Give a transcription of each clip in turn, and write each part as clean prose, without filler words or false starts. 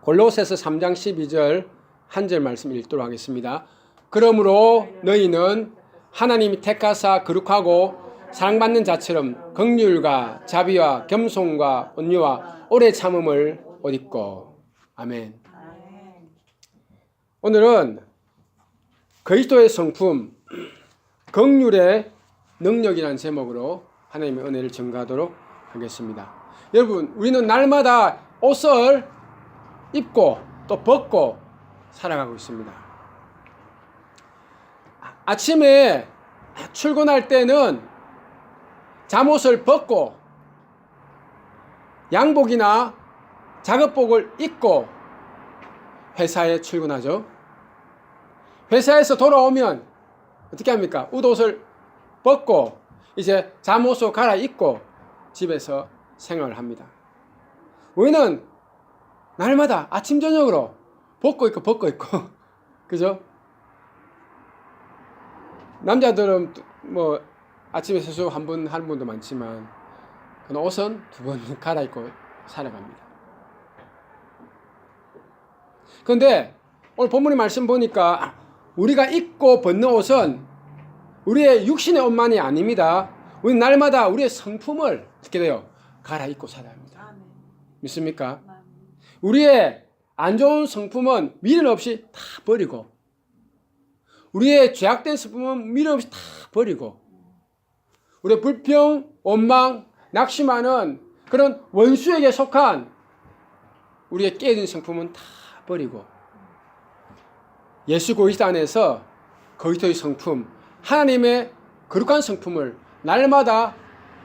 골로새서 3장 12절 한 절 말씀 읽도록 하겠습니다. 그러므로 너희는 하나님이 택하사 거룩하고 사랑받는 자처럼 긍휼과 자비와 겸손과 온유와 오래 참음을 옷 입고. 아멘. 오늘은 그리스도의 성품 긍휼의 능력이라는 제목으로 하나님의 은혜를 전가하도록 하겠습니다. 여러분, 우리는 날마다 옷을 입고 또 벗고 살아가고 있습니다. 아침에 출근할 때는 잠옷을 벗고 양복이나 작업복을 입고 회사에 출근하죠. 회사에서 돌아오면 어떻게 합니까? 웃옷을 벗고 이제 잠옷을 갈아입고 집에서 생활을 합니다. 우리는 날마다 아침 저녁으로 벗고 입고 그죠? 남자들은 뭐 아침에 세수 한 번 하는 분도 많지만 그런 옷은 두 번 갈아입고 살아갑니다. 그런데 오늘 본문의 말씀 보니까 우리가 입고 벗는 옷은 우리의 육신의 옷만이 아닙니다. 우리는 날마다 우리의 성품을 어떻게 돼요? 갈아입고 살아야 합니다. 믿습니까? 우리의 안 좋은 성품은 미련 없이 다 버리고, 우리의 죄악된 성품은 미련 없이 다 버리고, 우리의 불평, 원망, 낙심하는 그런 원수에게 속한 우리의 깨진 성품은 다 버리고 예수 그리스도 안에서 그리스도의 성품, 하나님의 거룩한 성품을 날마다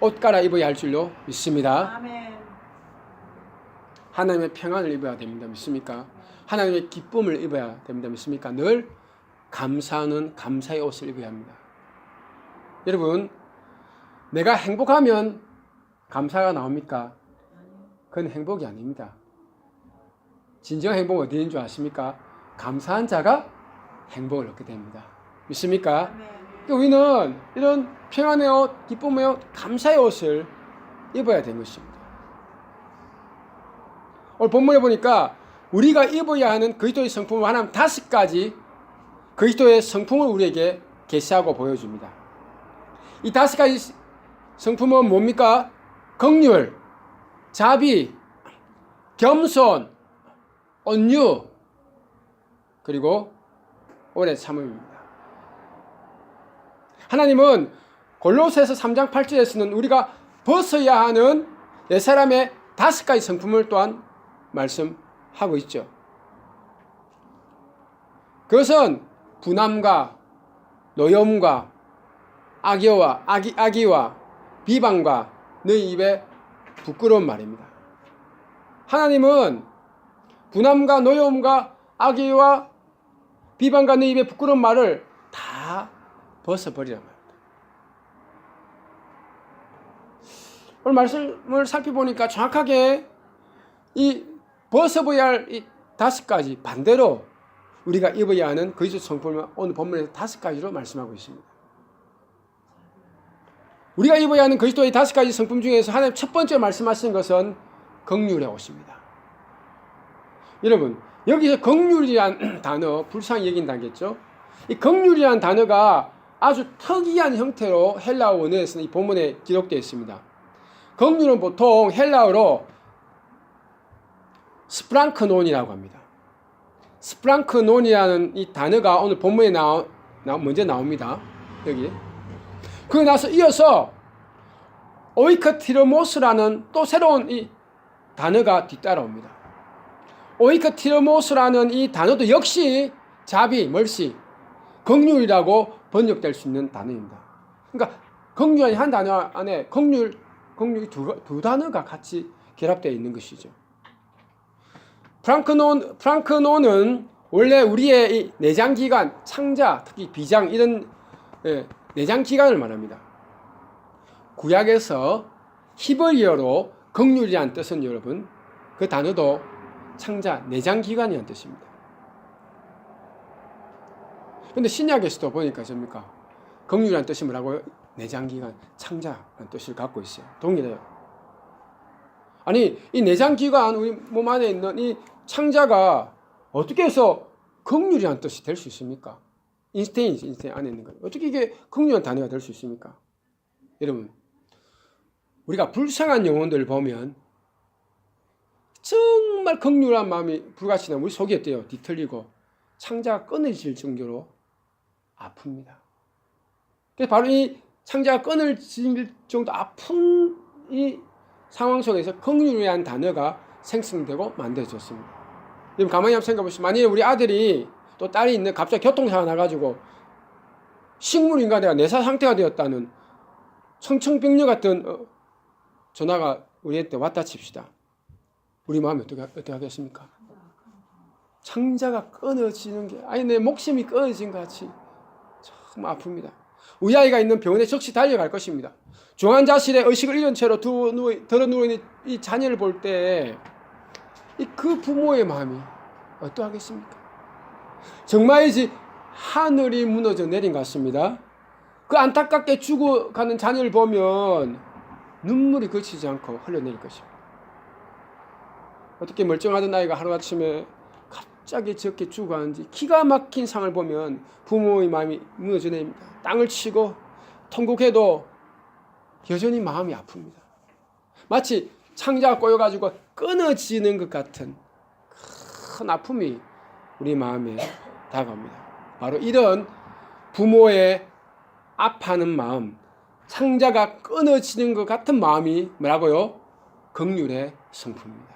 옷 갈아입어야 할 줄로 믿습니다. 아멘. 하나님의 평안을 입어야 됩니다. 믿습니까? 하나님의 기쁨을 입어야 됩니다. 믿습니까? 늘 감사하는 감사의 옷을 입어야 합니다. 여러분, 내가 행복하면 감사가 나옵니까? 그건 행복이 아닙니다. 진정한 행복은 어디 있는 줄 아십니까? 감사한 자가 행복을 얻게 됩니다. 믿습니까? 우리는 이런 평안의 옷, 기쁨의 옷, 감사의 옷을 입어야 되는 것입니다. 오늘 본문에 보니까 우리가 입어야 하는 그리스도의 성품을 하나님 5가지 그리스도의 성품을 우리에게 계시하고 보여줍니다. 이 5가지 성품은 뭡니까? 긍휼, 자비, 겸손, 온유, 그리고 오래 참음입니다. 하나님은 골로새서 3장 8절에서는 우리가 벗어야 하는 옛사람의 5가지 성품을 또한 말씀하고 있죠. 그것은 분함과 노여움과 악의와 비방과 너희 입에 부끄러운 말입니다. 하나님은 분함과 노여움과 악의와 비방과 너희 입에 부끄러운 말을 다 벗어버리란 말입니다. 오늘 말씀을 살펴보니까 정확하게 이 벗어버려야 할 이 5가지 반대로 우리가 입어야 하는 그리스도 성품을 오늘 본문에서 5가지로 말씀하고 있습니다. 우리가 입어야 하는 그리스도의 5가지 성품 중에서 하나님 첫 번째 말씀하신 것은 긍휼의 옷입니다. 여러분, 여기서 긍휼이란 단어 불쌍히 여긴다겠죠? 이 긍휼이란 단어가 아주 특이한 형태로 헬라어 원어에서는 이 본문에 기록되어 있습니다. 긍휼은 보통 헬라어로 스프랑크논이라고 합니다. 스프랑크논이라는 이 단어가 오늘 본문에 먼저 나옵니다. 여기. 그러고 나서 이어서 오이크티르모스라는 또 새로운 이 단어가 뒤따라옵니다. 오이크티르모스라는 이 단어도 역시 자비, 멀시, 긍휼이라고 번역될 수 있는 단어입니다. 그러니까 긍휼이 한 단어 안에 긍휼이 두 단어가 같이 결합되어 있는 것이죠. 프랑크논은 원래 우리의 이 내장기관, 창자, 특히 비장 이런 내장기관을 말합니다. 구약에서 히브리어로 긍휼이라는 뜻은 여러분 그 단어도 창자, 내장기관이라는 뜻입니다. 그런데 신약에서도 보니까 접니까? 긍휼이라는 뜻이 뭐라고요? 내장기관, 창자라는 뜻을 갖고 있어요. 동일해요. 아니 이 내장기관 우리 몸 안에 있는 이 창자가 어떻게 해서 긍휼이라는 뜻이 될 수 있습니까? 인스테인 안에 있는 거예요. 어떻게 이게 긍휼한 단어가 될 수 있습니까? 여러분, 우리가 불쌍한 영혼들 보면 정말 긍휼한 마음이 불같이 우리 속이 어때요? 뒤틀리고 창자가 끊어질 정도로 아픕니다. 그래서 바로 이 창자가 끊어질 정도 아픈 이 상황 속에서 긍휼이라는 단어가 생성되고 만들어졌습니다. 여러분 가만히 한번 생각해 보시면, 만약에 우리 아들이 또 딸이 있는 갑자기 교통사고 나가지고 식물인간의 내사 상태가 되었다는 청천벽력 같은 전화가 우리한테 왔다 칩시다. 우리 마음이 어떻게 하겠습니까? 창자가 끊어지는 게 아니 내 목숨이 끊어진 것 같이 참 아픕니다. 우리 아이가 있는 병원에 즉시 달려갈 것입니다. 중환자실에 의식을 잃은 채로 들어 누워있는 이 자녀를 볼 때 그 부모의 마음이 어떠하겠습니까? 정말이지 하늘이 무너져 내린 것 같습니다. 그 안타깝게 죽어가는 자녀를 보면 눈물이 그치지 않고 흘러내릴 것입니다. 어떻게 멀쩡하던 아이가 하루아침에 갑자기 저렇게 죽어가는지 기가 막힌 상을 보면 부모의 마음이 무너져 내립니다. 땅을 치고 통곡해도 여전히 마음이 아픕니다. 마치 창자가 꼬여가지고 끊어지는 것 같은 큰 아픔이 우리 마음에 다가옵니다. 바로 이런 부모의 아파하는 마음, 창자가 끊어지는 것 같은 마음이 뭐라고요? 긍휼의 성품입니다.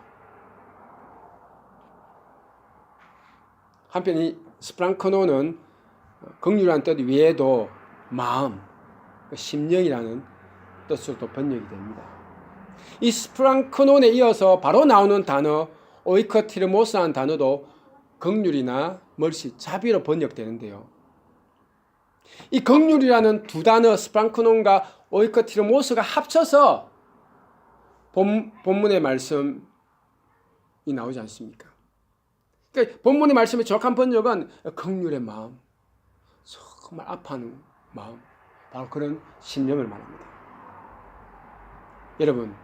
한편 이 스프랑크노는 긍휼이라는 뜻 외에도 마음, 심령이라는 뜻으로도 번역이 됩니다. 이 스프랑크논에 이어서 바로 나오는 단어 오이커티르모스라는 단어도 긍휼이나 멀시, 자비로 번역되는데요. 이 긍휼이라는 두 단어 스프랑크논과 오이커티르모스가 합쳐서 본문의 말씀이 나오지 않습니까? 그러니까 본문의 말씀의 정확한 번역은 긍휼의 마음, 정말 아파하는 마음, 바로 그런 심령을 말합니다. 여러분,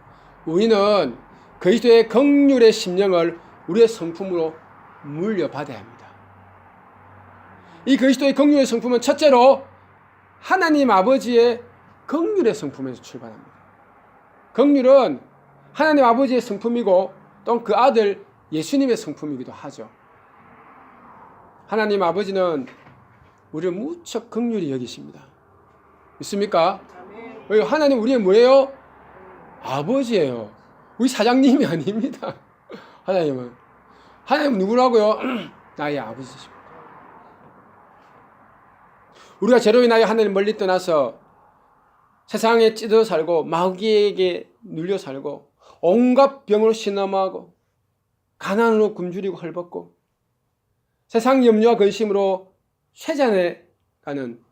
우리는 그리스도의 긍휼의 심령을 우리의 성품으로 물려받아야 합니다. 이 그리스도의 긍휼의 성품은 첫째로 하나님 아버지의 긍휼의 성품에서 출발합니다. 긍휼은 하나님 아버지의 성품이고 또 그 아들 예수님의 성품이기도 하죠. 하나님 아버지는 우리를 무척 긍휼히 여기십니다. 믿습니까? 하나님 우리의 뭐예요? 아버지예요. 우리 사장님이 아닙니다. 하나님은 누구라고요? 나의 아버지십니다. 우리가 죄로 인하여 하나님 멀리 떠나서 세상에 찌들어 살고 마귀에게 눌려 살고 온갖 병으로 신음하고 가난으로 굶주리고 헐벗고 세상 염려와 근심으로 쇠잔해 가는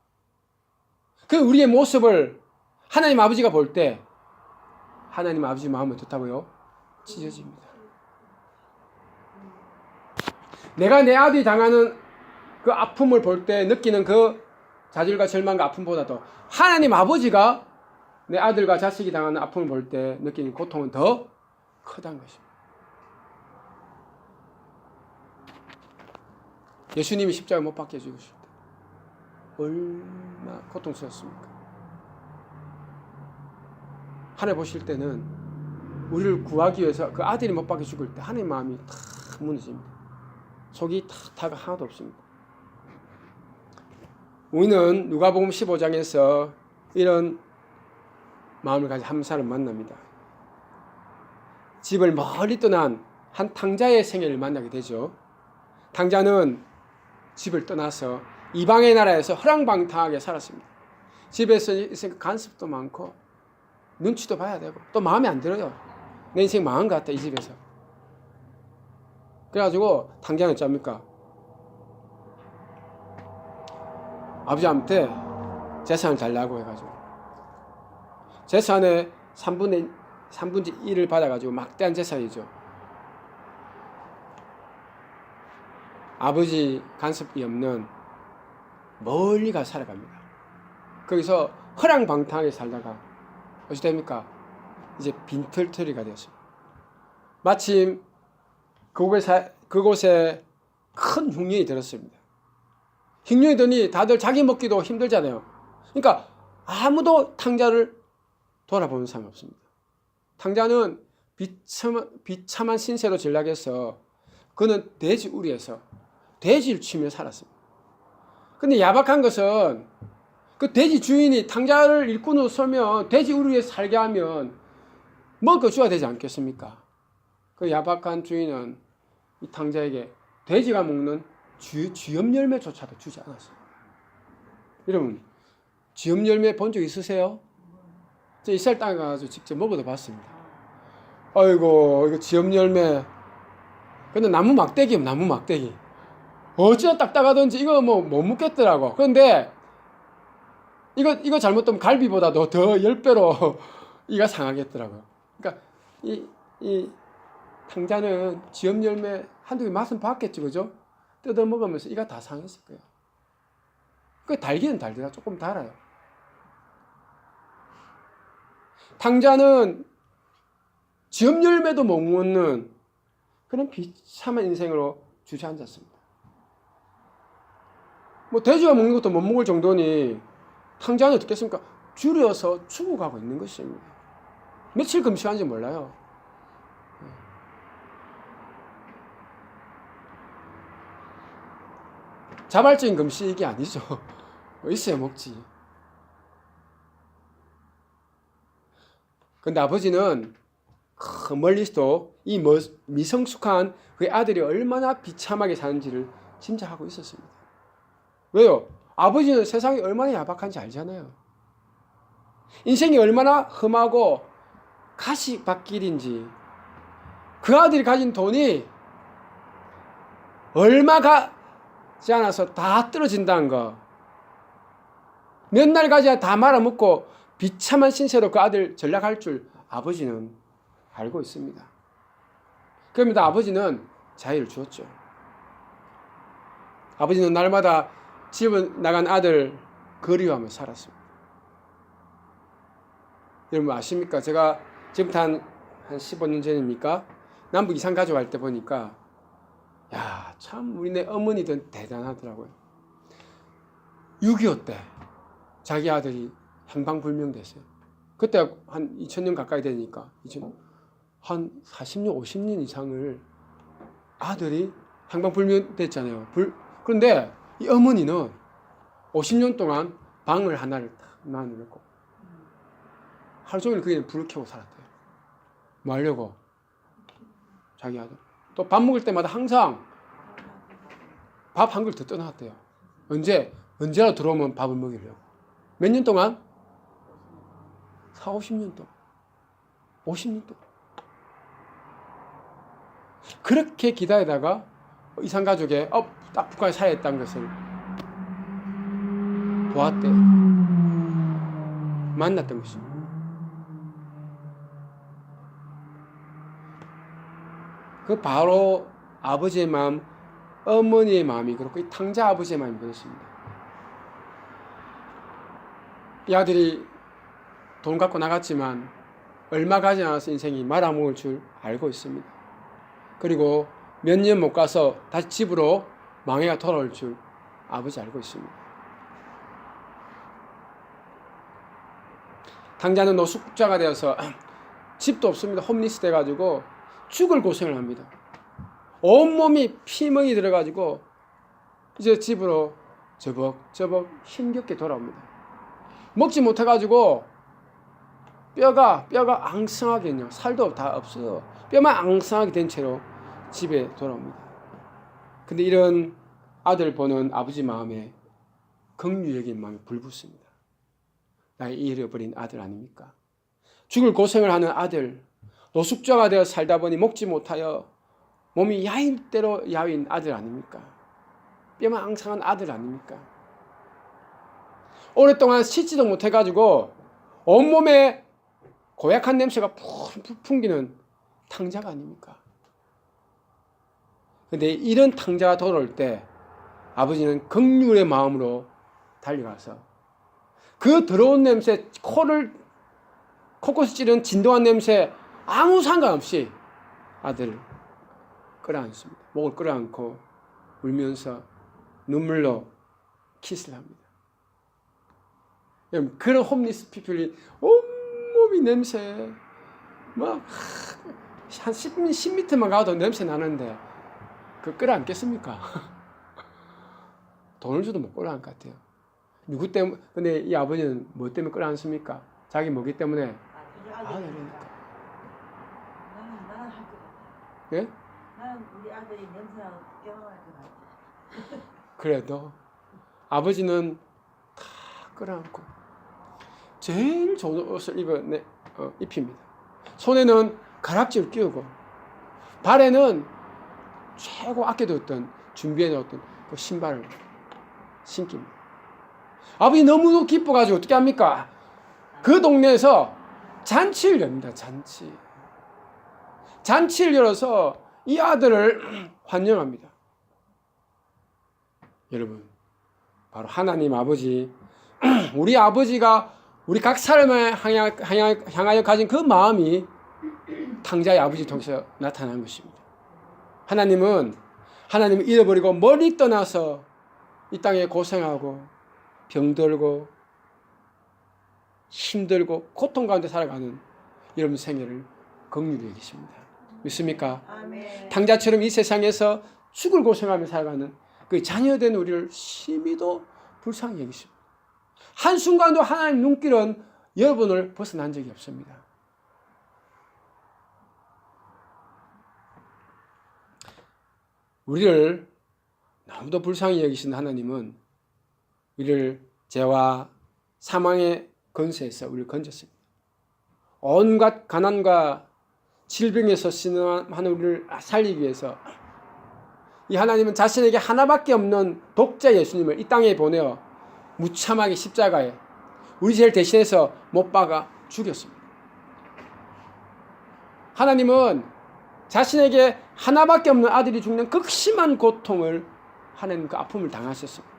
그 우리의 모습을 하나님 아버지가 볼 때 하나님 아버지 마음은 어떻다고요? 찢어집니다. 내가 내 아들이 당하는 그 아픔을 볼 때 느끼는 그 좌절과 절망과 아픔보다도 하나님 아버지가 내 아들과 자식이 당하는 아픔을 볼 때 느끼는 고통은 더 크다는 것입니다. 예수님이 십자가에 못 박혀 죽으실 때 얼마나 고통스럽습니까? 하늘 보실 때는 우리를 구하기 위해서 그 아들이 못 박혀 죽을 때 하나님 마음이 다 무너집니다. 속이 타가 하나도 없습니다. 우리는 누가복음 15장에서 이런 마음을 가진 한 사람을 만납니다. 집을 멀리 떠난 한 탕자의 생애를 만나게 되죠. 탕자는 집을 떠나서 이방의 나라에서 허랑방탕하게 살았습니다. 집에서 있으니까 간섭도 많고 눈치도 봐야 되고 또 마음에 안 들어요. 내 인생 망한 것 같다 이 집에서. 그래가지고 탕자는 어쩝니까? 아버지한테 재산을 달라고 해가지고 재산의 3분의 1을 받아가지고 막대한 재산이죠. 아버지 간섭이 없는 멀리 가 살아갑니다. 거기서 허랑방탕하게 살다가 어찌 됩니까? 이제 빈털터리가 되었습니다. 마침 그곳에 그곳에 큰 흉년이 들었습니다. 흉년이 드니 다들 자기 먹기도 힘들잖아요. 그러니까 아무도 탕자를 돌아보는 사람이 없습니다. 탕자는 비참한 신세로 전락해서 그는 돼지 우리에서 돼지를 치며 살았습니다. 근데 야박한 것은 그 돼지 주인이 탕자를 일꾼으로 서면 돼지 우리에 살게 하면 먹을 거 줘야 되지 않겠습니까? 그 야박한 주인은 이 탕자에게 돼지가 먹는 쥐염 열매조차도 주지 않았어요. 여러분, 쥐염 열매 본 적 있으세요? 저 이스라엘 땅에 가서 직접 먹어도 봤습니다. 아이고, 이거 쥐염 열매. 근데 나무 막대기예요, 나무 막대기. 어찌나 딱딱하던지 이거 뭐 못 먹겠더라고. 그런데 이거 잘못하면 갈비보다도 더 10배로 이가 상하겠더라고요. 그러니까 이 탕자는 쥐염 열매 한두 개 맛은 봤겠죠, 그죠? 뜯어 먹으면서 이가 다 상했을 거예요. 그 달기는 달더라, 조금 달아요. 탕자는 쥐염 열매도 못 먹는 그런 비참한 인생으로 주저앉았습니다. 뭐 돼지가 먹는 것도 못 먹을 정도니 탕자는 어떻겠습니까? 줄여서 죽어가고 있는 것입니다. 며칠 금식한지 몰라요. 자발적인 금식이 아니죠. 있어야 먹지. 근데 아버지는 멀리서도 이 미성숙한 그의 아들이 얼마나 비참하게 사는지를 짐작하고 있었습니다. 왜요? 아버지는 세상이 얼마나 야박한지 알잖아요. 인생이 얼마나 험하고 가시밭길인지, 그 아들이 가진 돈이 얼마 가지 않아서 다 떨어진다는 거, 몇 날 가지 다 말아먹고 비참한 신세로 그 아들 전락할 줄 아버지는 알고 있습니다. 그러면서 아버지는 자유를 주었죠. 아버지는 날마다 집을 나간 아들 그리워하며 살았습니다. 여러분 아십니까? 제가 지금부터 한 15년 전입니까? 남북 이산 가져갈 때 보니까 야, 참 우리네 어머니들 대단하더라고요. 6.25 때 자기 아들이 행방불명됐어요. 그때 한 2000년 가까이 되니까 한 40년, 50년 이상을 아들이 행방불명됐잖아요. 그런데 이 어머니는 50년 동안 방을 하나를 딱 나누고 하루 종일 그게 불을 켜고 살았대요. 뭐 하려고? 자기 아들. 또 밥 먹을 때마다 항상 밥 한 그릇 더 떠나왔대요. 언제나 들어오면 밥을 먹이려고. 몇 년 동안? 40-50년 동안. 50년 동안. 그렇게 기다리다가 이산가족에 딱 북한에 살아있다는 것을 보았대요. 만났던 것입니다. 그 바로 아버지의 마음, 어머니의 마음이 그렇고 이 탕자 아버지의 마음이 그렇습니다. 이 아들이 돈 갖고 나갔지만 얼마 가지 않아서 인생이 말아먹을 줄 알고 있습니다. 그리고 몇 년 못 가서 다시 집으로 망해가 돌아올 줄 아버지 알고 있습니다. 탕자는 노숙자가 되어서 집도 없습니다. 홈리스 돼가지고 죽을 고생을 합니다. 온몸이 피멍이 들어가지고 이제 집으로 저벅저벅 힘겹게 돌아옵니다. 먹지 못해가지고 뼈가 앙상하게요. 살도 다 없어요. 뼈만 앙상하게 된 채로 집에 돌아옵니다. 근데 이런 아들 보는 아버지 마음에 긍휼적인 마음이 불붙습니다. 나의 잃어버린 아들 아닙니까? 죽을 고생을 하는 아들, 노숙자가 되어 살다 보니 먹지 못하여 몸이 야일 대로 야윈 아들 아닙니까? 뼈만 앙상한 아들 아닙니까? 오랫동안 씻지도 못해가지고 온몸에 고약한 냄새가 푹 풍기는 탕자가 아닙니까? 근데 이런 탕자가 돌아올 때 아버지는 긍휼의 마음으로 달려가서 그 더러운 냄새, 코코스 찌르는 진동한 냄새 아무 상관없이 아들을 끌어안습니다. 목을 끌어안고 울면서 눈물로 키스를 합니다. 여러분, 그런 홈리스 피플이 온몸이 냄새, 막 한 10m만 가도 냄새 나는데 그 끌어안겠습니까? 돈을 줘도 못 끌어안을 것 같아요. 누구 때문에? 근데 이 아버지는 뭐 때문에 끌어안습니까? 자기 먹이 때문에. 그러니까. 나는 할 것 같아. 예? 나는 우리 아들이 냄새나고 경험할 것 같아. 그래도 아버지는 다 끌어안고 제일 좋은 옷을 입힙니다. 손에는 가락지를 끼우고 발에는 최고 아껴뒀던 준비해뒀던 그 신발을 신깁니다. 아버지 너무 기뻐가지고 어떻게 합니까? 그 동네에서 잔치를 엽니다. 잔치를 열어서 이 아들을 환영합니다. 여러분, 바로 하나님 아버지, 우리 아버지가 우리 각 사람을 향하여 가진 그 마음이 탕자의 아버지 통해서 나타난 것입니다. 하나님은 잃어버리고 멀리 떠나서 이 땅에 고생하고 병들고 힘들고 고통 가운데 살아가는 여러분 생애를 긍휼히 여기십니다. 믿습니까? 아멘. 탕자처럼 이 세상에서 죽을 고생하며 살아가는 그 자녀된 우리를 심히도 불쌍히 여기십니다. 한순간도 하나님 눈길은 여러분을 벗어난 적이 없습니다. 우리를 너무도 불쌍히 여기신 하나님은 우리를 죄와 사망의 권세에서 우리를 건졌습니다. 온갖 가난과 질병에서 신음하는 우리를 살리기 위해서 이 하나님은 자신에게 하나밖에 없는 독자 예수님을 이 땅에 보내어 무참하게 십자가에 우리 죄를 대신해서 못 박아 죽였습니다. 하나님은 자신에게 하나밖에 없는 아들이 죽는 극심한 고통을 하나님 그 아픔을 당하셨습니다.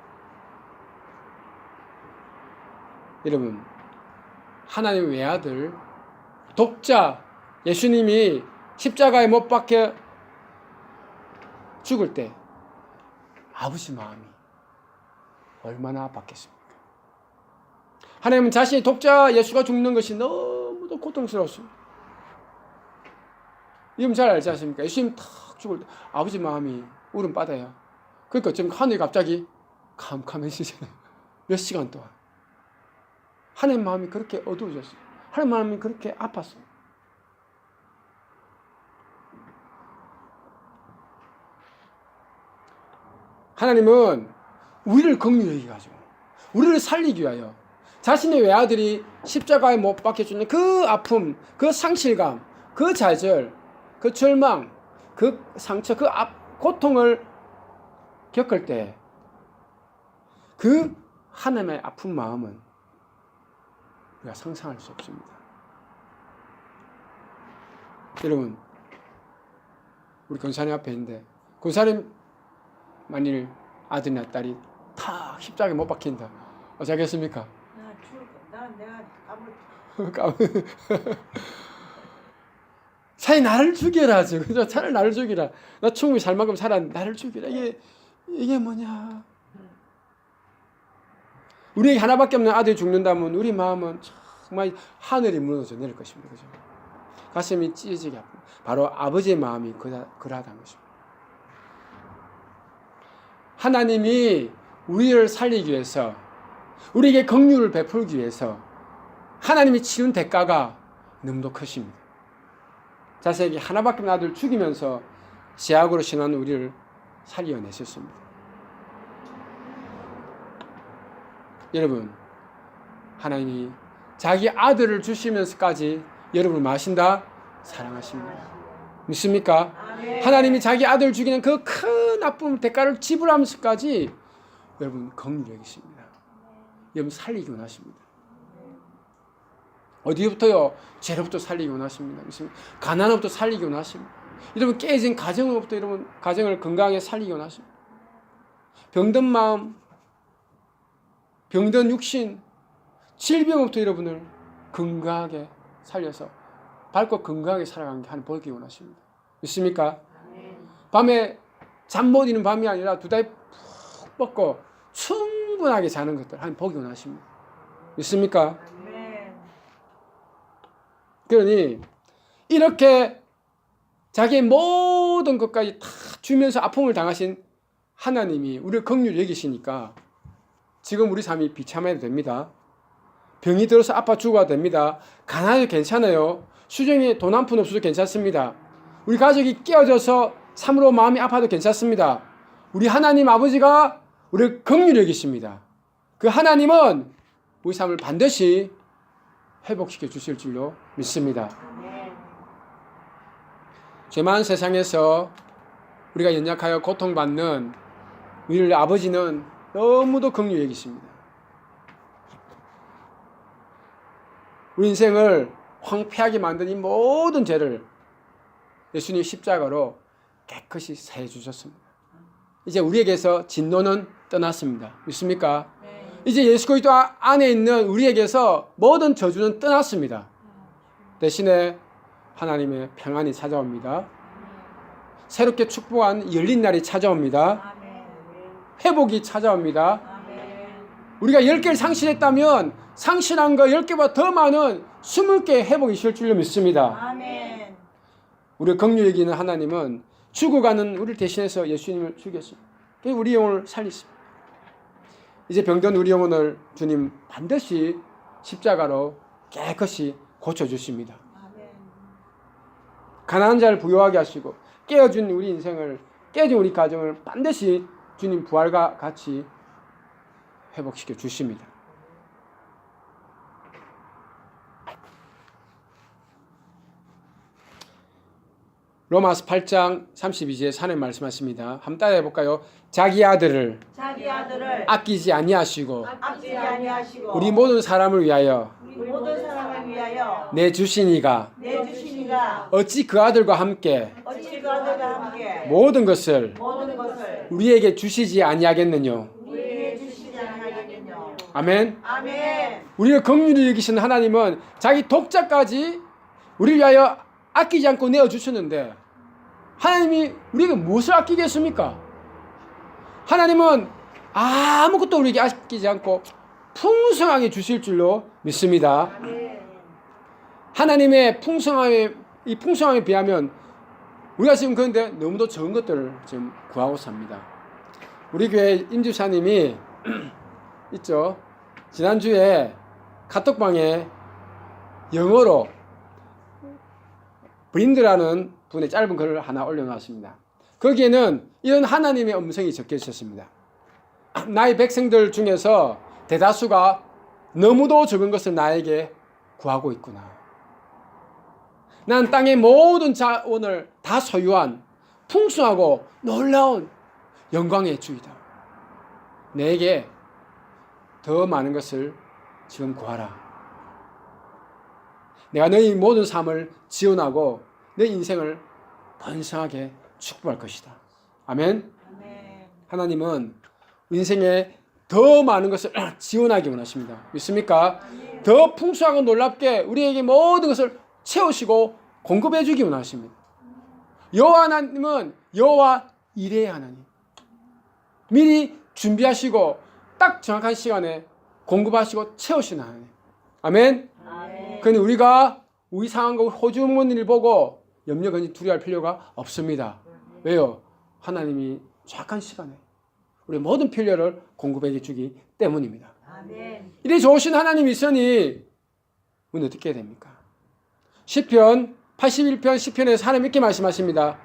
여러분, 하나님의 외아들 독자 예수님이 십자가에 못 박혀 죽을 때 아버지 마음이 얼마나 아팠겠습니까? 하나님은 자신의 독자 예수가 죽는 것이 너무도 고통스러웠습니다. 여러분 잘 알지 않습니까? 예수님 탁 죽을 때 아버지 마음이 울음바다야. 그러니까 지금 하늘이 갑자기 캄캄해지잖아요. 몇 시간 동안. 하나님 마음이 그렇게 어두워졌어요. 하나님 마음이 그렇게 아팠어요. 하나님은 우리를 긍휼히 여기가지고 우리를 살리기 위하여 자신의 외아들이 십자가에 못 박혀주는 그 아픔, 그 상실감, 그 좌절, 그 절망, 그 상처, 그 고통을 겪을 때 그 하나님의 아픈 마음은 우리가 상상할 수 없습니다. 여러분, 우리 권사님 앞에 있는데 권사님 만일 아들이나 딸이 다 십자가에 못 박힌다. 어쩌겠습니까? 내가 아무리 차라리 나를 죽여라. 지금 차라리 나를 죽이라. 나 충분히 살 만큼 살았는데 나를 죽이라. 이게 뭐냐? 우리에게 하나밖에 없는 아들이 죽는다면 우리 마음은 정말 하늘이 무너져 내릴 것입니다. 그죠? 가슴이 찢어지게 아픈. 바로 아버지의 마음이 그러하다는 것입니다. 하나님이 우리를 살리기 위해서 우리에게 긍휼을 베풀기 위해서 하나님이 치른 대가가 너무도 크십니다. 자신에게 하나밖에 없는 아들을 죽이면서 죄악으로 신한 우리를 살려내셨습니다. 여러분, 하나님이 자기 아들을 주시면서까지 여러분을 마신다 사랑하십니다. 믿습니까? 아멘. 하나님이 자기 아들을 죽이는 그 큰 아픔 대가를 지불하면서까지 여러분 긍휼히 여기십니다. 여러분 살리기 원하십니다. 어디부터요? 죄로부터 살리기 원하십니다. 가난으로부터 살리기 원하십니다. 여러분 깨진 가정으로부터 여러분 가정을 건강하게 살리기 원하십니다. 병든 마음, 병든 육신, 질병으로부터 여러분을 건강하게 살려서 밝고 건강하게 살아가는 게 하나님 보기 원하십니다. 믿습니까? 밤에 잠 못 이는 밤이 아니라 두 다리 푹 뻗고 충분하게 자는 것들 하나님 보기 원하십니다. 믿습니까? 아멘. 그러니 이렇게 자기의 모든 것까지 다 주면서 아픔을 당하신 하나님이 우리를 긍휼히 여기시니까 지금 우리 삶이 비참해도 됩니다. 병이 들어서 아파 죽어도 됩니다. 가난해도 괜찮아요. 수정에 돈 한 푼 없어도 괜찮습니다. 우리 가족이 깨어져서 참으로 마음이 아파도 괜찮습니다. 우리 하나님 아버지가 우리를 긍휼히 여기십니다. 그 하나님은 우리 삶을 반드시 회복시켜 주실 줄로 믿습니다. 아멘. 죄 많은 세상에서 우리가 연약하여 고통받는 우리 아버지는 너무도 긍휼히 여기십니다. 우리 인생을 황폐하게 만든 이 모든 죄를 예수님 십자가로 깨끗이 사해 주셨습니다. 이제 우리에게서 진노는 떠났습니다. 믿습니까? 네. 이제 예수 그리스도 안에 있는 우리에게서 모든 저주는 떠났습니다. 대신에 하나님의 평안이 찾아옵니다. 새롭게 축복한 열린 날이 찾아옵니다. 아멘. 회복이 찾아옵니다. 아멘. 우리가 10개를 상실했다면 상실한 거 10개보다 더 많은 20개의 회복이 있을 줄로 믿습니다. 아멘. 우리를 긍휼히 여기는 하나님은 죽어가는 우리를 대신해서 예수님을 죽였습니다. 그래서 우리 영혼을 살리십니다. 이제 병든 우리 영혼을 주님 반드시 십자가로 깨끗이 고쳐주십니다. 아멘. 가난한 자를 부유하게 하시고 깨어진 우리 인생을, 깨진 우리 가정을 반드시 주님 부활과 같이 회복시켜 주십니다. 로마서 8장 32절에 하나님 말씀하십니다. 한번 따라해 볼까요? 자기 아들을 자기 아들을 아끼지 아니하시고 아끼지 아니하시고 우리 모든 사람을 위하여 우리 모든 사람을 위하여 내주시니가 내주시니가 어찌 그 아들과 함께 어찌 그 아들과 함께 모든 것을 모든 것을 우리에게 주시지 아니하겠느냐. 우리에게 주시지 아니하겠느냐. 아멘. 아멘. 우리를 긍휼히 여기시는 하나님은 자기 독자까지 우리를 위하여 아끼지 않고 내어주셨는데 하나님이 우리에게 무엇을 아끼겠습니까? 하나님은 아무것도 우리에게 아끼지 않고 풍성하게 주실 줄로 믿습니다. 아멘. 하나님의 이 풍성함에 비하면 우리가 지금 그런데 너무도 적은 것들을 지금 구하고 삽니다. 우리 교회 임주사님이 있죠. 지난주에 카톡방에 영어로 브린드라는 분의 짧은 글을 하나 올려놨습니다. 거기에는 이런 하나님의 음성이 적혀 있었습니다. 나의 백성들 중에서 대다수가 너무도 적은 것을 나에게 구하고 있구나. 난 땅의 모든 자원을 다 소유한 풍성하고 놀라운 영광의 주이다. 내게 더 많은 것을 지금 구하라. 내가 너희 모든 삶을 지원하고 너희 인생을 번성하게 축복할 것이다. 아멘. 아멘. 하나님은 인생에 더 많은 것을 지원하기 원하십니다. 믿습니까? 더 풍성하고 놀랍게 우리에게 모든 것을 채우시고 공급해 주기 원하십니다. 여호와 하나님은 여호와 이레의 하나님. 미리 준비하시고 딱 정확한 시간에 공급하시고 채우시는 하나님. 아멘. 아멘. 그런데 우리가 우리 상황과 호주머니를 일을 보고 염려 근심 두려워할 필요가 없습니다. 왜요? 하나님이 정확한 시간에 우리 모든 필요를 공급해 주기 때문입니다. 아멘. 이래 좋으신 하나님이 있으니 우리는 어떻게 해야 됩니까? 시편 81편 10편에서 하나님 이렇게 말씀하십니다.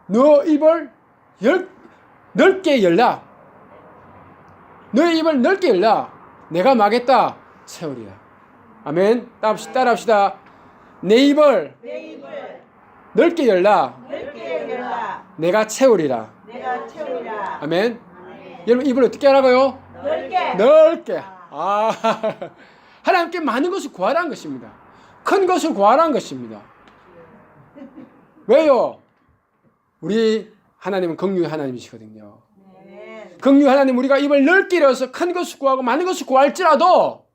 너 입을 넓게 열라. 너의 입을 넓게 열라. 내가 막겠다. 채우리라. 아멘. 따라합시다. 내 입을 내 입을 넓게 열라. 넓게 열라. 내가 채우리라. 내가 채우리라. 아멘. 아멘. 여러분 입을 어떻게 하라고요? 넓게. 넓게. 하나님께 많은 것을 구하라는 것입니다. 큰 것을 구하라는 것입니다. 왜요? 우리 하나님은 긍휼의 하나님이시거든요. 아멘. 긍휼 하나님 우리가 입을 넓게 열어서 큰 것을 구하고 많은 것을 구할지라도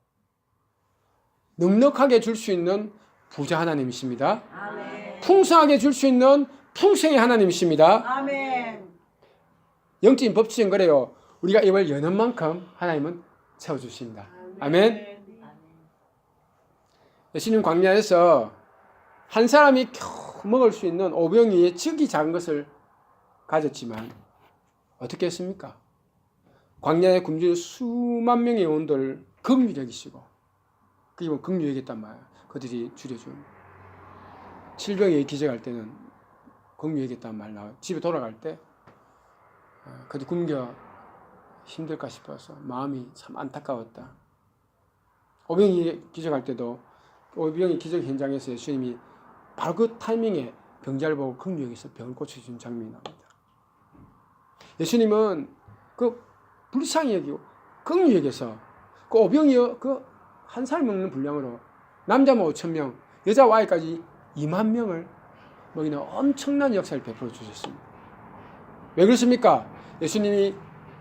넉넉하게 줄 수 있는 부자 하나님이십니다. 아멘. 풍성하게 줄 수 있는 풍성의 하나님이십니다. 아멘. 영적인 법칙은 그래요. 우리가 입을 여는 만큼 하나님은 채워주십니다. 아멘. 예수님 광야에서 한 사람이 겨우 먹을 수 있는 오병이의 지극히 작은 것을 가졌지만 어떻게 했습니까? 광야에 굶주린 수만 명의 영혼들 긍휼히 여기시고, 그게 뭐 긍휼히 여겼단 말이야. 그들이 줄여준 질병에 기적할 때는 긍휼히 여겼단 말 나와요. 집에 돌아갈 때 그들 굶겨 힘들까 싶어서 마음이 참 안타까웠다. 오병이 기적할 때도 오병이 기적 현장에서 예수님이 바로 그 타이밍에 병자를 보고 긍휼히 여기서 병을 고쳐준 장면이 나옵니다. 예수님은 그 불쌍히 여기고 긍휼히 여기서 그 오병이 그 한 살 먹는 분량으로 남자만 5,000명, 여자 Y까지 2만 명을 먹이는 엄청난 역사를 베풀어 주셨습니다. 왜 그렇습니까? 예수님이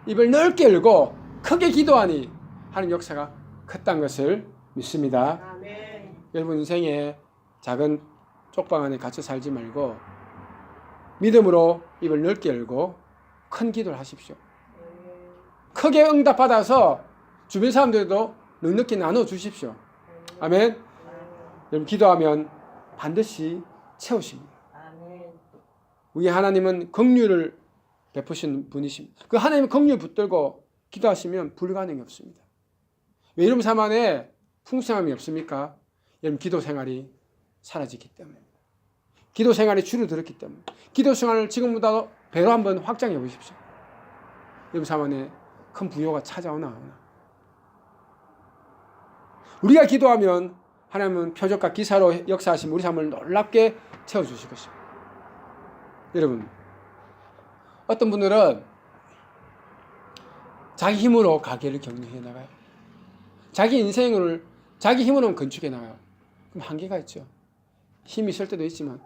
입을 넓게 열고 크게 기도하니 하는 역사가 컸다는 것을 믿습니다. 아멘. 여러분 인생에 작은 쪽방 안에 갇혀 살지 말고 믿음으로 입을 넓게 열고 큰 기도를 하십시오. 크게 응답받아서 주변 사람들도 넉넉히 나눠주십시오. 아멘. 여러분 기도하면 반드시 채우십니다. 아멘. 우리 하나님은 긍휼을 베푸신 분이십니다. 그 하나님의 긍휼 붙들고 기도하시면 불가능이 없습니다. 왜 이런 삶 안에 풍성함이 없습니까? 여러분 기도 생활이 사라지기 때문입니다. 기도 생활이 줄어들었기 때문에. 기도 생활을 지금보다 배로 한번 확장해 보십시오. 여러분 삶 안에 큰 부요가 찾아오나 안 오나. 우리가 기도하면 하나님은 표적과 기사로 역사하신 우리 삶을 놀랍게 채워주실 것입니다. 여러분 어떤 분들은 자기 힘으로 가게를 격리해 나가요. 자기 인생을 자기 힘으로 건축해 나가요. 그럼 한계가 있죠. 힘이 있을 때도 있지만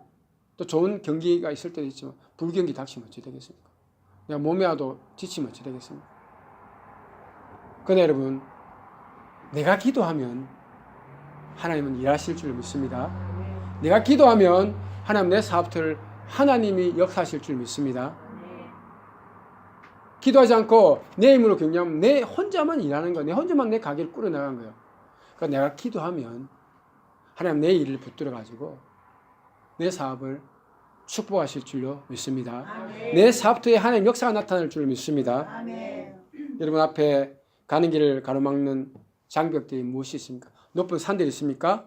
또 좋은 경기가 있을 때도 있지만 불경기 닥치면 어찌 되겠습니까? 내가 몸에 와도 지치면 어찌 되겠습니까? 그러나 여러분 내가 기도하면 하나님은 일하실 줄 믿습니다. 내가 기도하면 하나님 내 사업들을 하나님이 역사하실 줄 믿습니다. 기도하지 않고 내 힘으로 격려하면 내 혼자만 일하는 거야. 내 혼자만 내 가게를 꾸려나가는 거예요. 그러니까 내가 기도하면 하나님 내 일을 붙들어가지고 내 사업을 축복하실 줄로 믿습니다. 아멘. 내 사업터에 하나님 역사가 나타날 줄 믿습니다. 아멘. 여러분 앞에 가는 길을 가로막는 장벽들이 무엇이 있습니까? 높은 산들이 있습니까?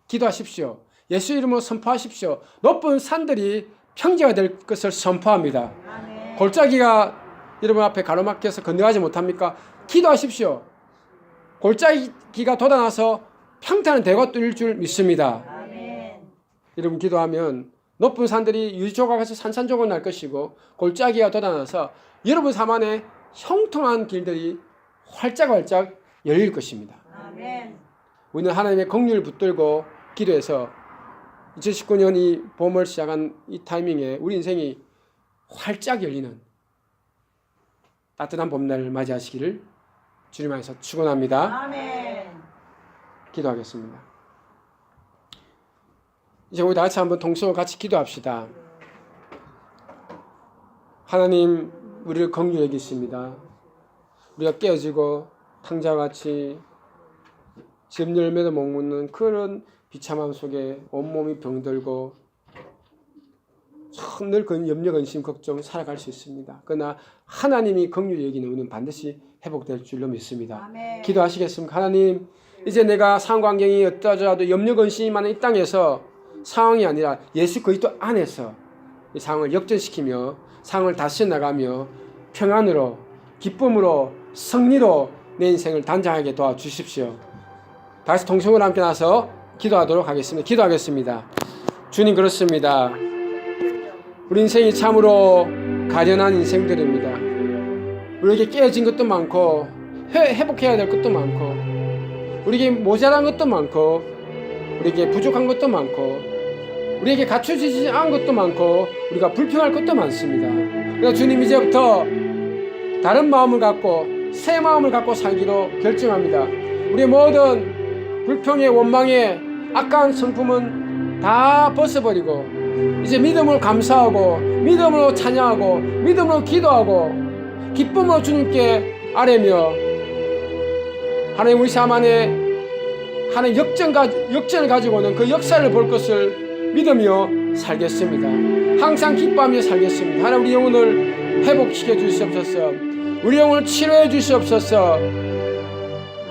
기도하십시오. 예수 이름으로 선포하십시오. 높은 산들이 평지가 될 것을 선포합니다. 아멘. 골짜기가 여러분 앞에 가로막혀서 건너가지 못합니까? 기도하십시오. 골짜기가 돋아나서 평탄한 대가 뚫릴 줄 믿습니다. 아멘. 여러분 기도하면 높은 산들이 유조각에서 산산조각 날 것이고 골짜기가 돋아나서 여러분 삶 안에 형통한 길들이 활짝활짝 열릴 것입니다. 아멘. 우리는 하나님의 긍휼을 붙들고 기도해서 2019년 이 봄을 시작한 이 타이밍에 우리 인생이 활짝 열리는 따뜻한 봄날을 맞이하시기를 주님 안에서 축원합니다. 아멘. 기도하겠습니다. 이제 우리 다 같이 한번 동서로 같이 기도합시다. 하나님 우리를 긍휼히 여기십니다. 우리가 깨어지고 탕자같이 지금 열매도 못 묻는 그런 비참함 속에 온몸이 병들고 참 늘 염려, 근심, 걱정 살아갈 수 있습니다. 그러나 하나님이 긍휼히 여기는 우리는 반드시 회복될 줄로 믿습니다. 아멘. 기도하시겠습니까? 하나님 이제 내가 상황 환경이 어떠하더라도 염려, 근심이 많은 이 땅에서 상황이 아니라 예수 그리스도 안에서 이 상황을 역전시키며 상황을 다스려 나가며 평안으로 기쁨으로 승리로 내 인생을 단장하게 도와주십시오. 다시 통성으로 함께 나서 기도하도록 하겠습니다. 기도하겠습니다. 주님 그렇습니다. 우리 인생이 참으로 가련한 인생들입니다. 우리에게 깨어진 것도 많고 회복해야 될 것도 많고 우리에게 모자란 것도 많고 우리에게 부족한 것도 많고 우리에게 갖춰지지 않은 것도 많고 우리가 불평할 것도 많습니다. 그래서 주님 이제부터 다른 마음을 갖고 새 마음을 갖고 살기로 결정합니다. 우리의 모든 불평의 원망의 악한 성품은 다 벗어버리고 이제 믿음으로 감사하고 믿음으로 찬양하고 믿음으로 기도하고 기쁨으로 주님께 아뢰며 하나님 우리 삶 안에 하나님 역전을 가지고는 그 역사를 볼 것을 믿으며 살겠습니다. 항상 기뻐하며 살겠습니다. 하나님 우리 영혼을 회복시켜 주시옵소서. 우리 영혼을 치료해 주시옵소서.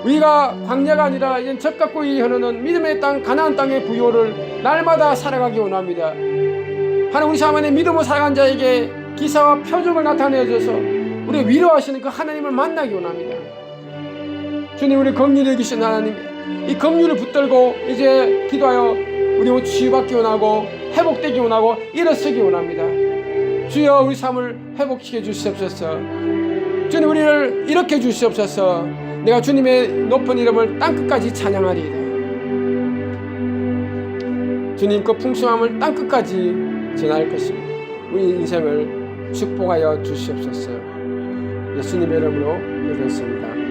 우리가 광야가 아니라 이젠 적과 이 흐르는 믿음의 땅 가나안 땅의 부요를 날마다 살아가기 원합니다. 하나님 우리 삶 안에 믿음으로 살아간 자에게 기사와 표적을 나타내 줘서 우리 위로하시는 그 하나님을 만나기 원합니다. 주님 우리 긍휼히 여기신 하나님 이 긍휼을 붙들고 이제 기도하여 우리 영혼 치유받기 원하고 회복되기 원하고 일어서기 원합니다. 주여 우리 삶을 회복시켜 주시옵소서. 주님 우리를 일으켜 주시옵소서. 내가 주님의 높은 이름을 땅끝까지 찬양하리이다. 주님 그 풍성함을 땅끝까지 전할 것입니다. 우리 인생을 축복하여 주시옵소서. 예수님의 이름으로 기도했습니다.